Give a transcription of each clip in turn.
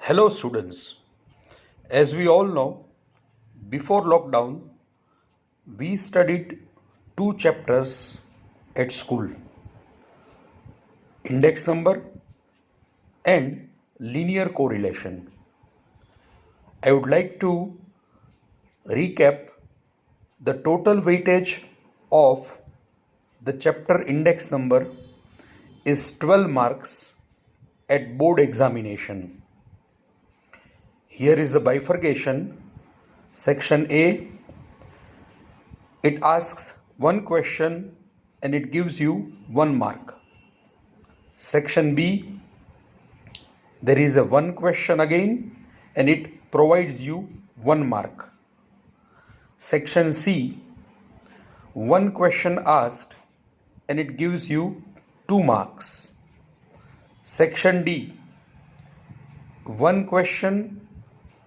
Hello, students. As we all know, before lockdown, we studied two chapters at school: index number and linear correlation. I would like to recap the total weightage of the chapter index number is 12 marks at board examination. Here is the bifurcation. Section A, it asks one question and it gives you 1 mark. Section B, there is a one question again and it provides you 1 mark. Section C, one question asked and it gives you 2 marks. Section D, one question,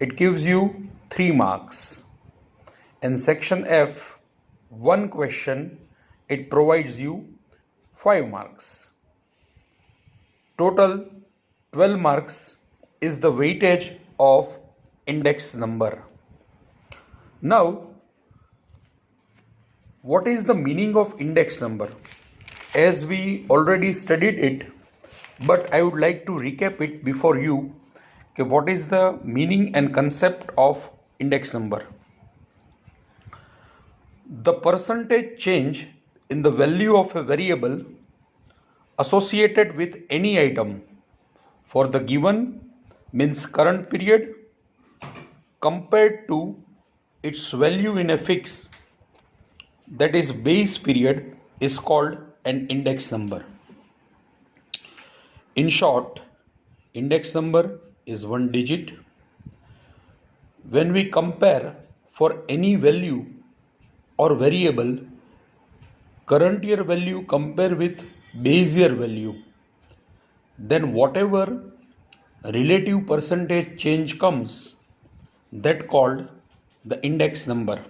it gives you 3 marks. And section F, one question, it provides you 5 marks. Total 12 marks is the weightage of index number. Now, what is the meaning of index number? As we already studied it, but I would like to recap it before you. Okay, what is the meaning and concept of index number? The percentage change in the value of a variable associated with any item for the given means current period compared to its value in a fix, that is base period, is called an index number. In short, index number is one digit. When we compare for any value or variable, current year value compare with base year value, then whatever relative percentage change comes, that called the index number.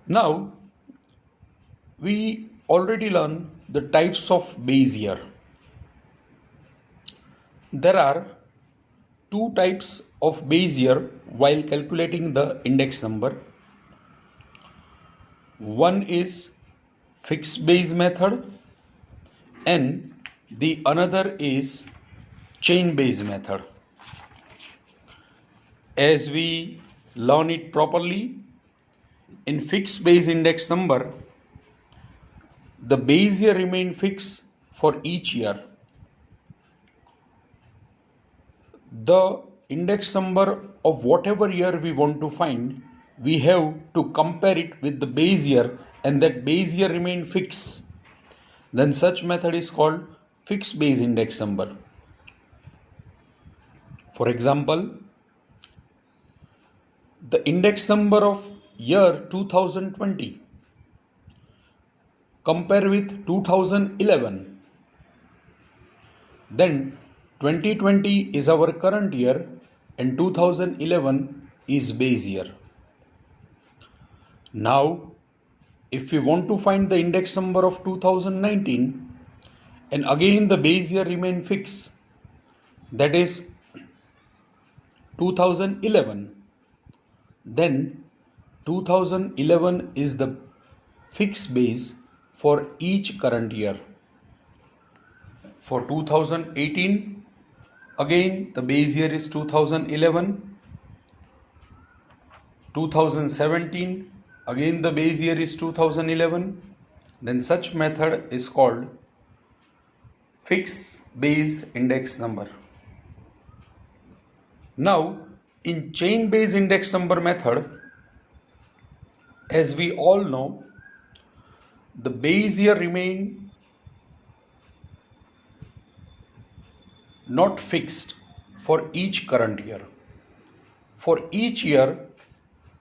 Now, we already learned the types of base year. There are two types of base year while calculating the index number. One is fixed base method and the another is chain base method. As we learn it properly, in fixed base index number, the base year remain fixed for each year. The index number of whatever year we want to find, we have to compare it with the base year and that base year remain fixed. Then such method is called fixed base index number. For example, the index number of year 2020 compare with 2011, then 2020 is our current year and 2011 is base year. Now, if we want to find the index number of 2019 and again the base year remain fixed, that is 2011, then 2011 is the fixed base for each current year. For 2018, again the base year is 2011. 2017, again the base year is 2011. Then such method is called fixed base index number. Now, in chain base index number method, as we all know, the base year remain not fixed for each current year. For each year,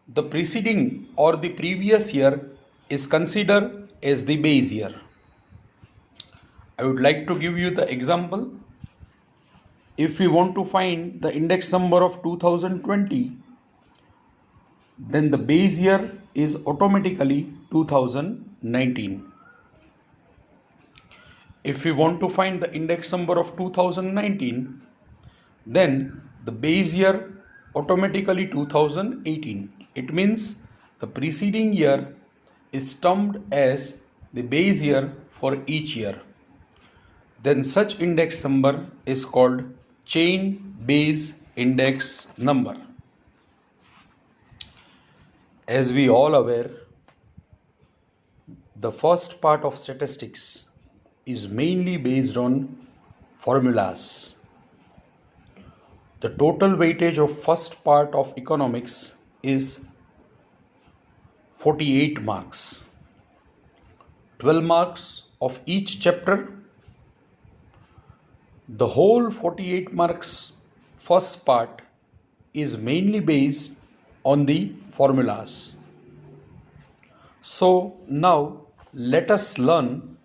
the preceding or the previous year is considered as the base year. I would like to give you the example. If we want to find the index number of 2020, then the base year is automatically 2019. If we want to find the index number of 2019, then the base year automatically 2018. It means the preceding year is termed as the base year for each year. Then such index number is called chain base index number. As we all aware, the first part of statistics is mainly based on formulas. The total weightage of first part of economics is 48 marks. 12 marks of each chapter. The whole 48 marks first part is mainly based on the formulas. So now let us learn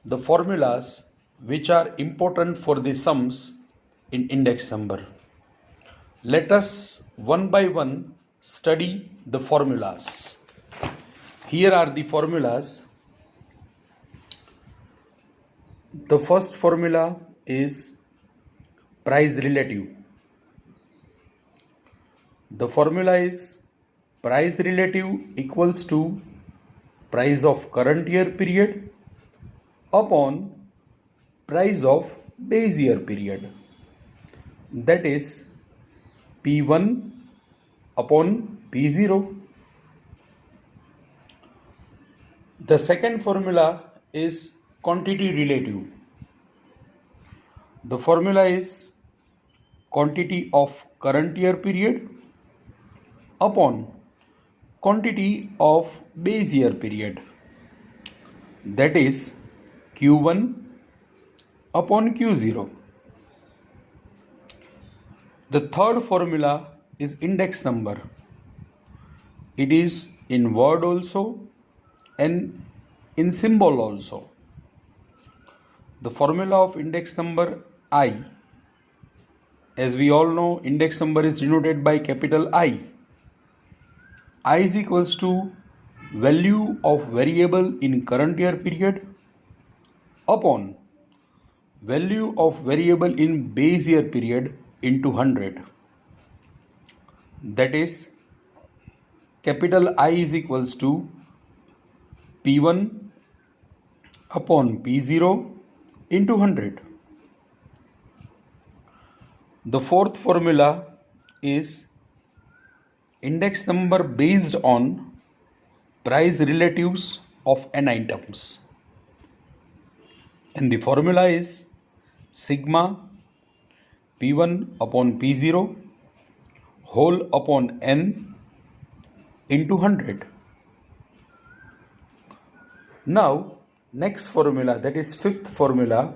the formulas which are important for the sums in index number. Let us one by one study the formulas. Here are the formulas. The first formula is price relative. The formula is price relative equals to price of current year period upon price of base year period. That is P1 upon P0. The second formula is quantity relative. The formula is quantity of current year period upon quantity of base year period. That is Q1 upon Q0. The third formula is index number. It is in word also and in symbol also. The formula of index number I, as we all know, index number is denoted by capital I. I is equals to value of variable in current year period upon value of variable in base year period into 100. That is capital I is equals to P1 upon P0 into 100. The fourth formula is index number based on price relatives of n items. And the formula is sigma P1 upon P0 whole upon n into 100. Now, next formula, that is fifth formula,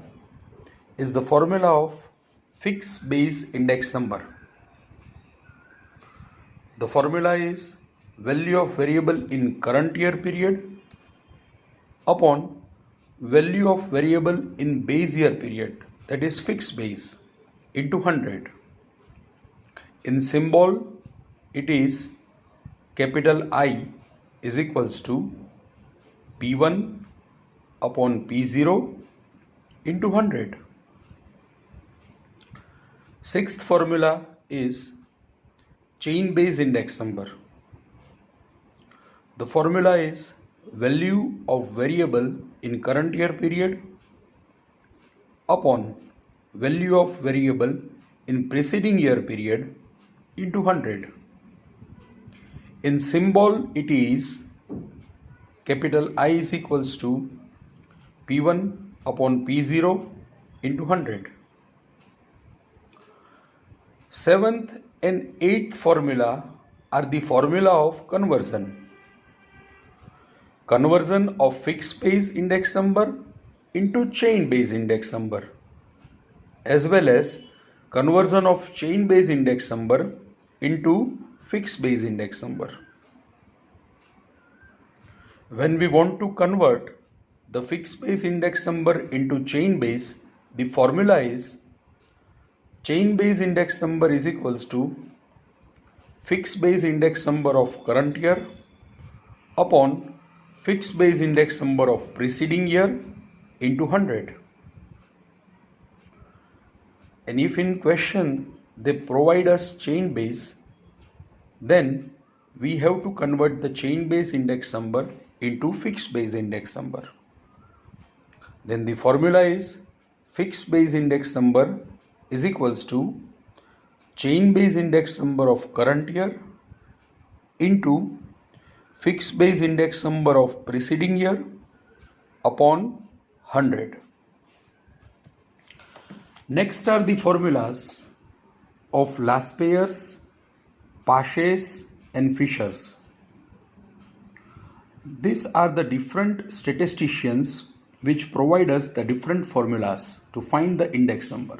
is the formula of fixed base index number. The formula is value of variable in current year period upon value of variable in base year period, that is fixed base, into 100. In symbol, it is capital I is equals to P1 upon P0 into 100. Sixth formula is chain base index number. The formula is value of variable in current year period upon value of variable in preceding year period into 100. In symbol, it is capital I is equals to P1 upon P0 into 100. Seventh and eighth formula are the formula of conversion. Conversion of fixed base index number into chain base index number, as well as conversion of chain base index number into fixed base index number. When we want to convert the fixed base index number into chain base, the formula is chain base index number is equals to fixed base index number of current year upon fixed base index number of preceding year into 100. And if in question they provide us chain base, then we have to convert the chain base index number into fixed base index number. Then the formula is fixed base index number is equals to chain base index number of current year into fixed base index number of preceding year upon 100. Next are the formulas of Laspeyres, Paches and Fishers. These are the different statisticians which provide us the different formulas to find the index number.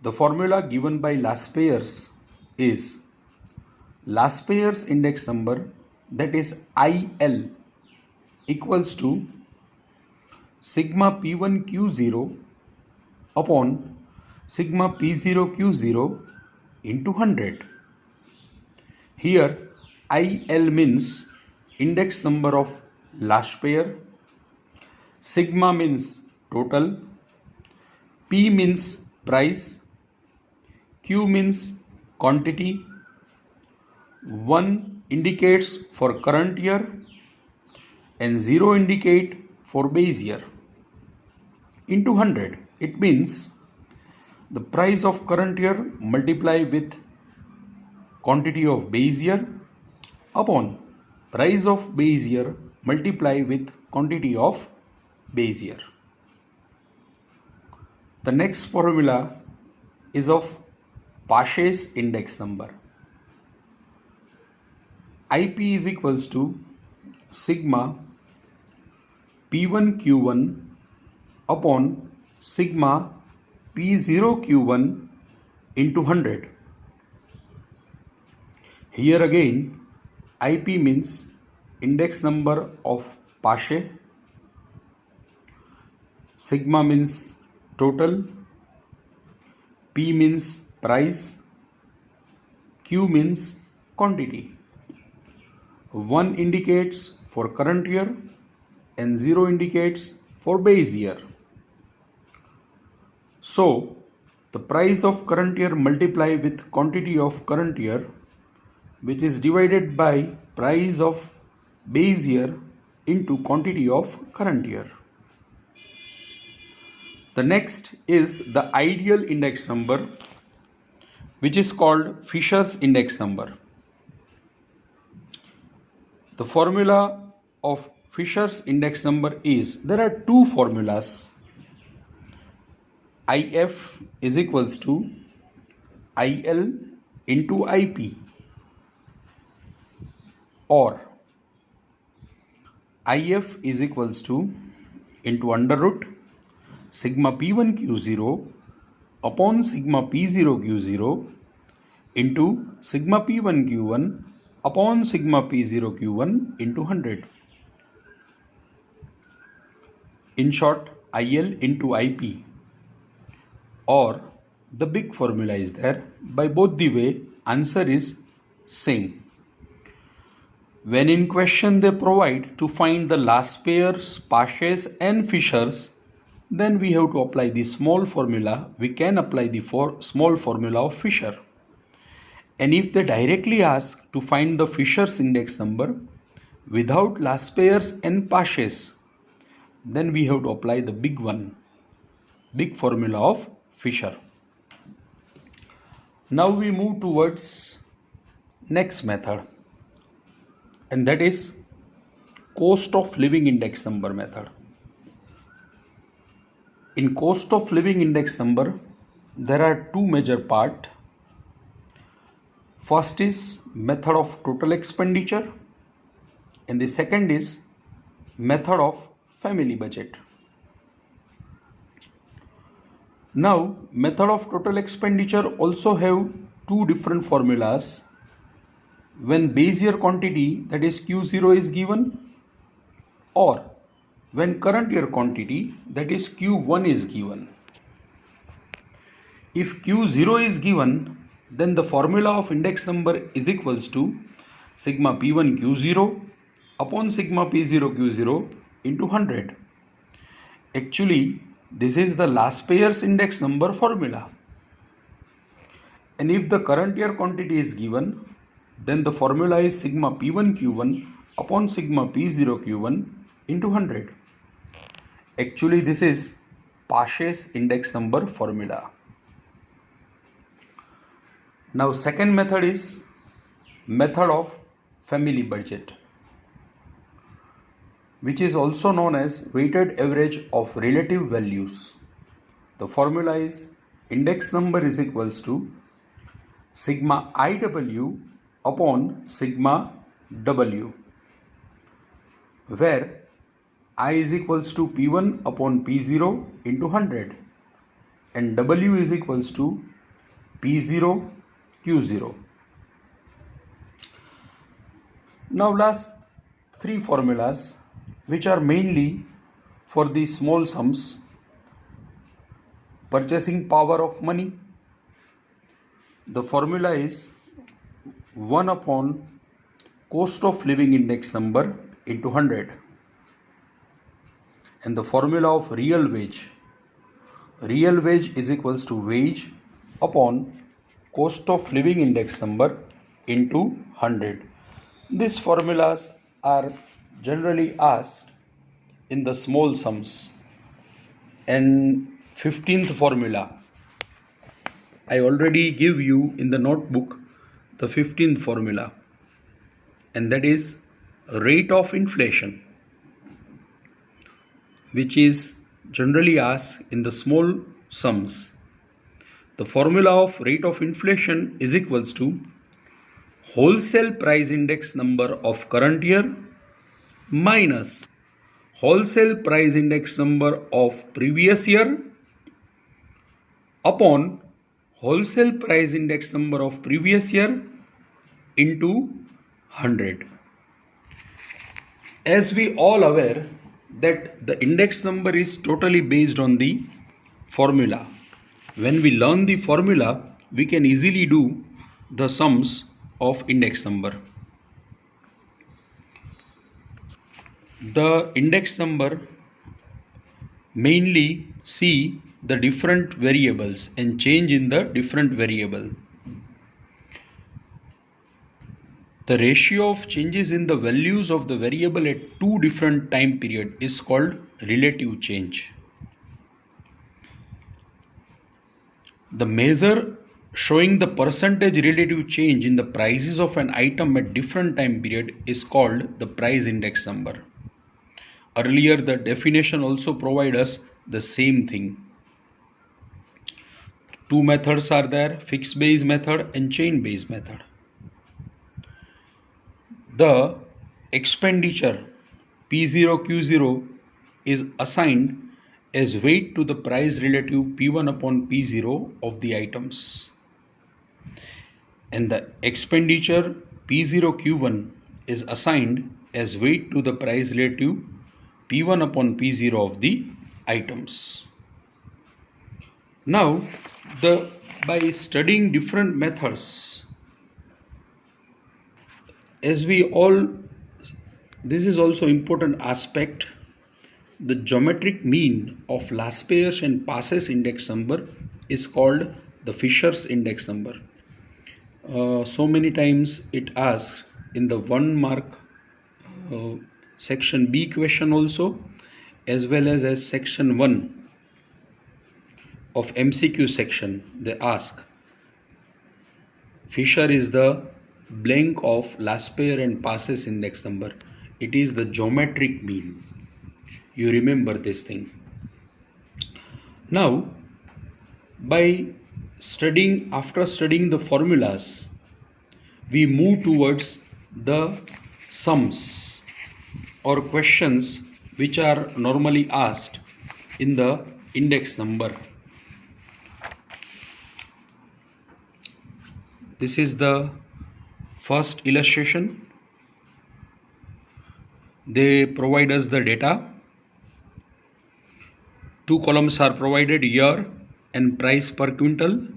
The formula given by Laspeyres is Laspeyres index number, that is IL, equals to sigma P1 Q0 upon sigma P0 Q0 into 100. Here IL means index number of Laspeyres, sigma means total, P means price, Q means quantity, 1 indicates for current year and 0 indicate for base year, into 100. It means the price of current year multiply with quantity of base year upon price of base year multiply with quantity of base year. The next formula is of Paches index number. IP is equals to sigma P1 Q1 upon sigma P0 Q1 into 100. Here again IP means index number of Paches, sigma means total, P means price, Q means quantity. 1 indicates for current year and 0 indicates for base year. So the price of current year multiply with quantity of current year, which is divided by price of base year into quantity of current year. The next is the ideal index number, which is called Fisher's index number. The formula of Fisher's index number is, there are two formulas. IF is equals to IL into IP, or IF is equals to into under root sigma P1 Q0 upon sigma P0 Q0 into sigma P1 Q1 upon sigma P0 Q1 into 100. In short, IL into IP, or the big formula is there. By both the way, answer is same. When in question they provide to find the Laspeyres, Paches and Fishers, then we have to apply the small formula. We can apply the small formula of Fisher. And if they directly ask to find the Fisher's index number without Laspeyres and Paches, then we have to apply the big one, big formula of Fisher. Now we move towards next method, and that is cost of living index number method. In cost of living index number, there are two major parts. First is method of total expenditure, and the second is method of family budget. Now, method of total expenditure also have two different formulas. When base year quantity, that is Q0, is given, or when current year quantity, that is Q1, is given. If Q0 is given, then the formula of index number is equals to sigma P1 Q0 upon sigma P0 Q0 into 100. Actually, this is the Laspeyres index number formula. And if the current year quantity is given, then the formula is sigma P1 Q1 upon sigma P0 Q1 into 100. Actually, this is Paasche index number formula. Now, second method is method of family budget, which is also known as weighted average of relative values. The formula is index number is equals to sigma IW upon sigma W, where I is equals to P1 upon P0 into 100 and W is equals to P0 Q0. Now last three formulas, which are mainly for the small sums: purchasing power of money. The formula is 1 upon cost of living index number into 100. And the formula of real wage is equals to wage upon cost of living index number into 100. These formulas are generally asked in the small sums. And 15th formula, I already give you in the notebook the 15th formula, and that is rate of inflation, which is generally asked in the small sums. The formula of rate of inflation is equals to wholesale price index number of current year minus wholesale price index number of previous year upon wholesale price index number of previous year into 100. As we all aware that the index number is totally based on the formula. When we learn the formula, we can easily do the sums of index number. The index number mainly see the different variables and change in the different variable. The ratio of changes in the values of the variable at two different time period is called relative change. The measure showing the percentage relative change in the prices of an item at different time period is called the price index number. Earlier, the definition also provides us the same thing. Two methods are there: fixed base method and chain base method. The expenditure P0 Q0 is assigned as weight to the price relative P1 upon P0 of the items, and the expenditure P0 Q1 is assigned as weight to the price relative P1 upon P0 of the items. Now, by studying different methods, as we all, this is also important aspect, the geometric mean of Laspeyres and Paasche index number is called the Fisher's index number. So many times it asks in the 1 mark section B question also, as well as section 1 of MCQ section. They ask Fisher is the blank of Laspeyres and Paasche index number. It is the geometric mean. You remember this thing. Now, after studying the formulas, we move towards the sums or questions which are normally asked in the index number. This is the first illustration. They provide us the data. Two columns are provided: year and price per quintal.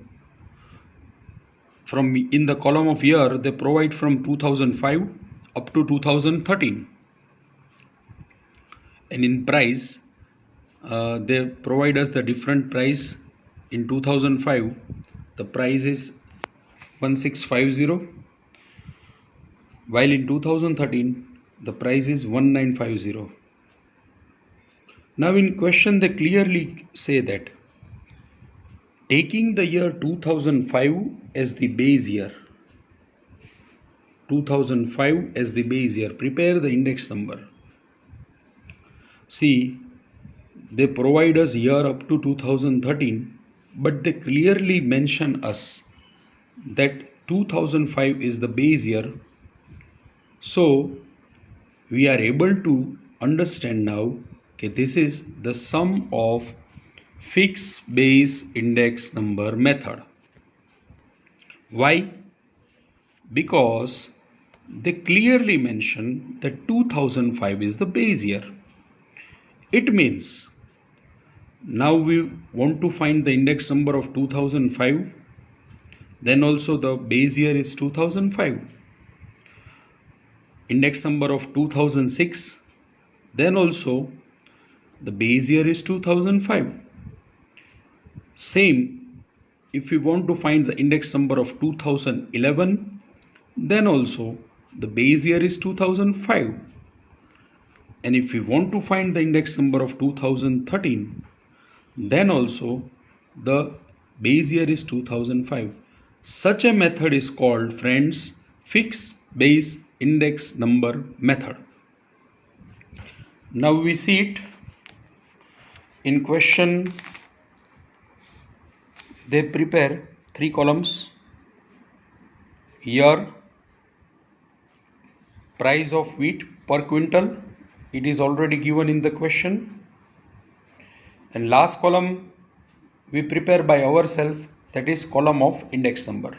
In the column of year, they provide from 2005 up to 2013, and in price, they provide us the different price. In 2005, the price is 1650, while in 2013 the price is 1950. Now in question they clearly say that taking the year 2005 as the base year, 2005 as the base year, prepare the index number. See, they provide us year up to 2013, but they clearly mention us that 2005 is the base year. So we are able to understand now that this is the sum of fixed base index number method. Why? Because they clearly mention that 2005 is the base year. It means now we want to find the index number of 2005, then also the base year is 2005. Index number of 2006, then also the base year is 2005. Same, if we want to find the index number of 2011, then also the base year is 2005. And if we want to find the index number of 2013, then also the base year is 2005. Such a method is called, friends, fixed base index number method. Now we see it in question. They prepare 3 columns: year, price of wheat per quintal, it is already given in the question, and last column we prepare by ourselves, that is column of index number.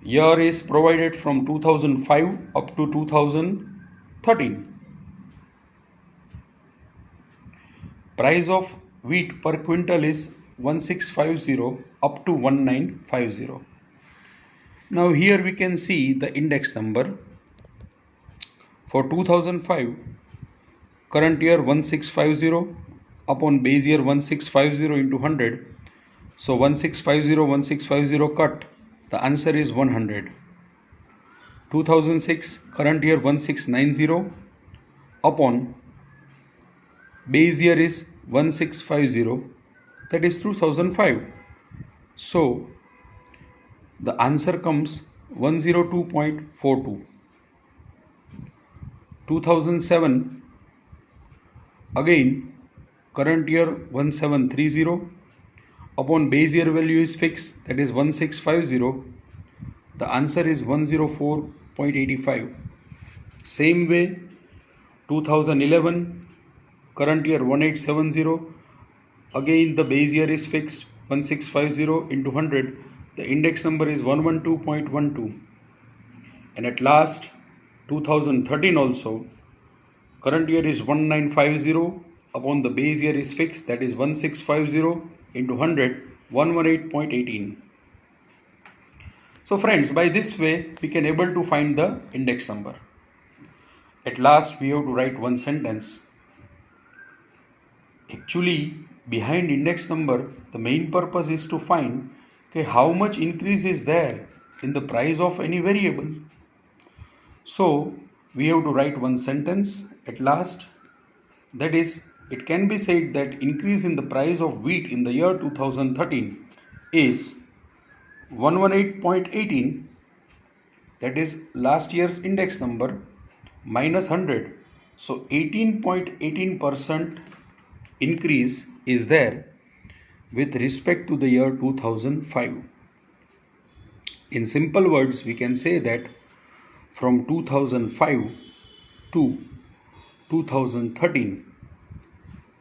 Year is provided from 2005 up to 2013. Price of wheat per quintal is 1650 up to 1950. Now here we can see the index number. For 2005, current year 1650 upon base year 1650 into 100. So 1650 cut, the answer is 100. 2006, current year 1690 upon base year is 1650, that is 2005. So the answer comes 102.42. 2007, again current year 1730 upon base year value is fixed, that is 1650. The answer is 104.85. Same way 2011, current year 1870, again the base year is fixed 1650 into 100, the index number is 112.12. And at last 2013 also, current year is 1950 upon the base year is fixed, that is 1650 into 100, 118.18. So friends, by this way we can able to find the index number. At last we have to write one sentence. Actually, behind index number, the main purpose is to find how much increase is there in the price of any variable. So we have to write one sentence at last. That is, it can be said that increase in the price of wheat in the year 2013 is 118.18, that is last year's index number, minus 100. So 18.18% increase is there with respect to the year 2005. In simple words, we can say that from 2005 to 2013,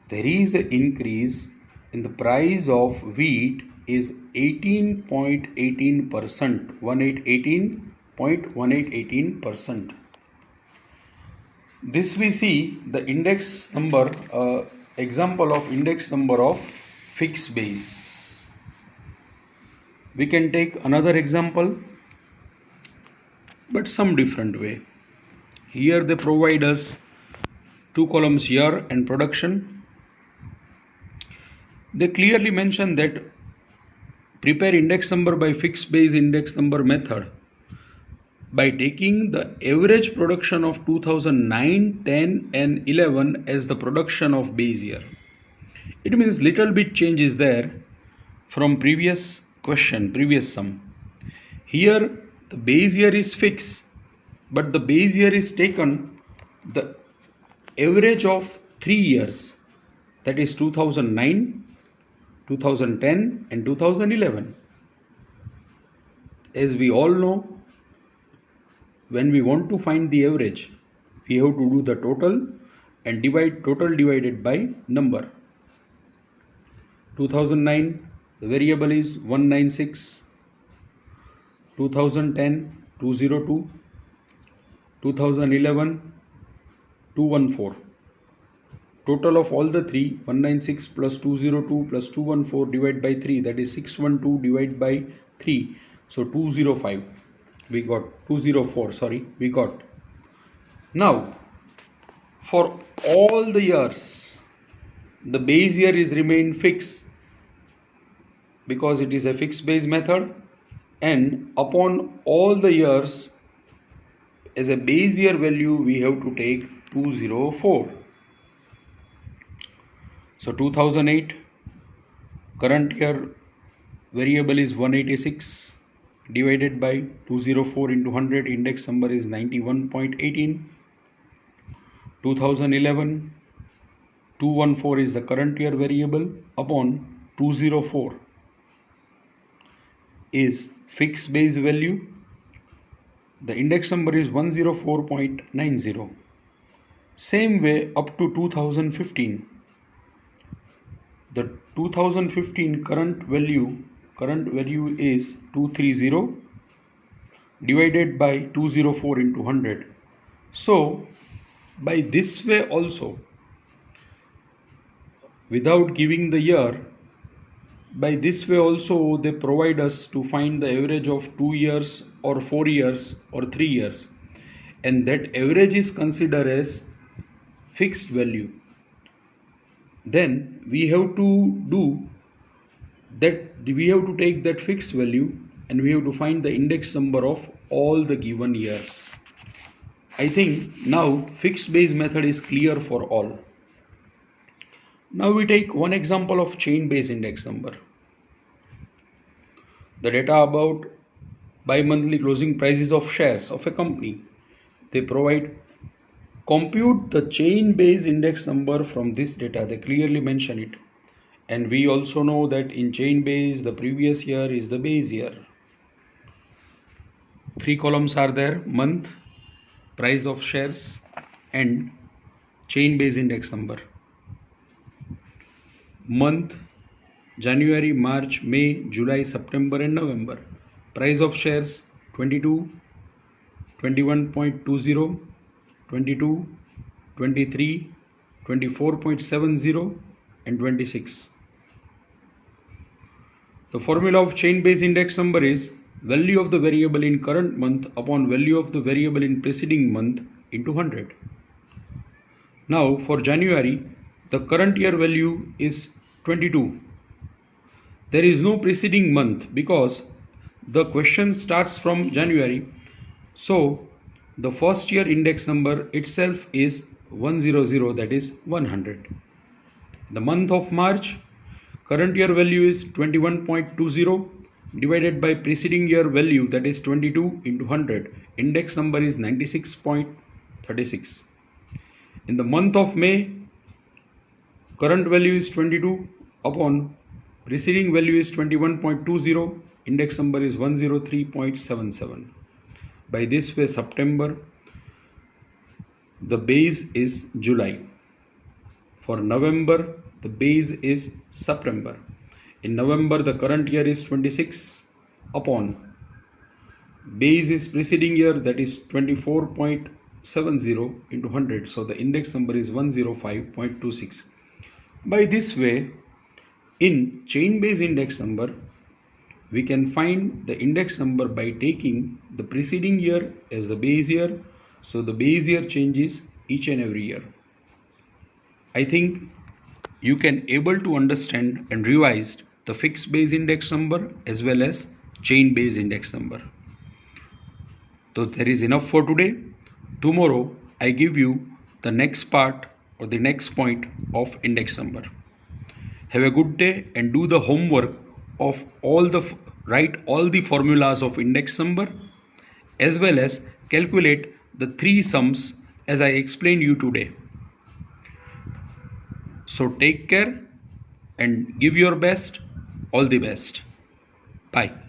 there is an increase in the price of wheat is 18.18%, 18.18%. This we see the index number, example of index number of fixed base. We can take another example, but some different way. Here they provide us 2 columns, year and production. They clearly mention that prepare index number by fixed base index number method by taking the average production of 2009, 10 and 11 as the production of base year. It means little bit change is there from previous question, previous sum. Here the base year is fixed, but the base year is taken the average of 3 years, that is 2009, 2010 and 2011. As we all know, when we want to find the average, we have to do the total and divide total divided by number. 2009, the variable is 196, 2010, 202, 2011, 214. Total of all the three, 196 plus 202 plus 214 divided by 3, that is 612 divided by 3. So 205. We got 204, sorry, we got. Now, for all the years, the base year is remained fixed because it is a fixed base method, and upon all the years as a base year value we have to take 204. So 2008, current year variable is 186 divided by 204 into 100, index number is 91.18. 2011, 214 is the current year variable upon 204 is fixed base value. The index number is 104.90. Same way up to 2015. The 2015 current value is 230 divided by 204 into 100. So by this way also, without giving the year, by this way also they provide us to find the average of 2 years or 4 years or 3 years, and that average is considered as fixed value. Then we have to do that, we have to take that fixed value and we have to find the index number of all the given years. I think now fixed base method is clear for all. Now we take one example of chain based index number. The data about bi-monthly closing prices of shares of a company. They provide, compute the chain based index number from this data. They clearly mention it. And we also know that in chain base the previous year is the base year. 3 columns are there: month, price of shares and chain base index number. Month: January, March, May, July, September and November. Price of shares: 22, 21.20, 22, 23, 24.70 and 26. The formula of chain based index number is value of the variable in current month upon value of the variable in preceding month into 100. Now for January, the current year value is 22. There is no preceding month because the question starts from January. So the first year index number itself is 100, that is 100. The month of March, current year value is 21.20 divided by preceding year value, that is 22 into 100. Index number is 96.36. In the month of May, current value is 22 upon preceding value is 21.20. Index number is 103.77. By this way, September, the base is July. For November, the base is September. In November, the current year is 26 upon base is preceding year, that is 24.70 into 100. So the index number is 105.26. By this way, in chain based index number, we can find the index number by taking the preceding year as the base year. So the base year changes each and every year. I think you can able to understand and revise the fixed base index number as well as chain base index number. So there is enough for today. Tomorrow I give you the next part or the next point of index number. Have a good day and do the homework of write all the formulas of index number as well as calculate the three sums as I explained you today. So take care and give your best. All the best. Bye.